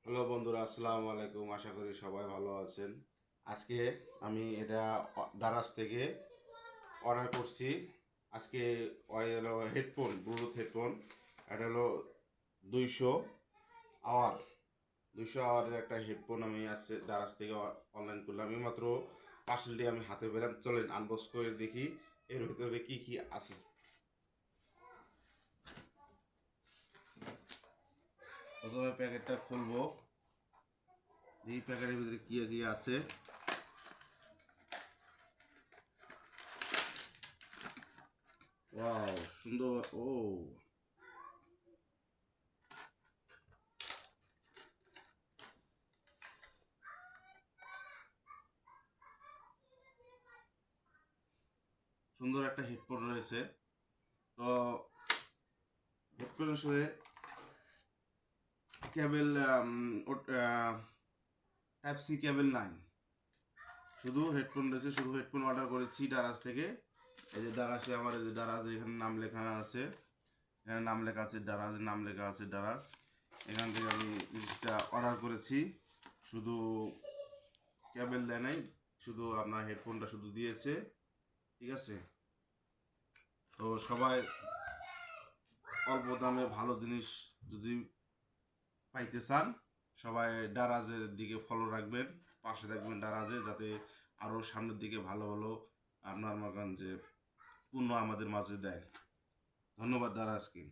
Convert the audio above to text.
Hello বন্ধুরা, আসসালামু আলাইকুম। আশা করি সবাই ভালো আছেন। আজকে আমি এটা দারাজ থেকে অর্ডার করছি। আজকে হলো হেডফোন, ব্লুটুথ হেডফোন। এটা হলো 200 আওয়ার 200 আওয়ারের একটা হেডফোন আমি আজকে দারাজ থেকে অনলাইন করলাম। আমি মাত্র পার্সেলটি আমি হাতে পেলাম। চলেন আনবক্স করে দেখি এর ভিতরে কি কি আছে। প্রথমে প্যাকেটটা খুলবো, এই প্যাকেটের ভিতরে কি কি আছে। ওয়াও, সুন্দর। ও, সুন্দর একটা হেডফোন রয়েছে। তো হেডফোনের সাথে কেবল টাইপ সি কেবল নাই, শুধু হেডফোন রয়েছে। শুধু হেডফোন অর্ডার করেছি দারাজ থেকে। এই যে দারাজে আমার, এই যে দারাজ এখানে নাম লেখা আছে, এখানে নাম লেখা আছে দারাজ, নাম লেখা আছে দারাজ। এখান থেকে আমি জিনিসটা অর্ডার করেছি। শুধু কেবল দেয় নাই, শুধু আপনার হেডফোনটা শুধু দিয়েছে। ঠিক আছে। তো সবাই অল্প দামে ভালো জিনিস যদি পাইতে চান, সবাই দারাজের দিকে ফলো রাখবেন, পাশে থাকবেন দারাজে, যাতে আরও সামনের দিকে ভালো ভালো আপনার মকান যে পণ্য আমাদের মাঝে দেয়। ধন্যবাদ দারাজকে।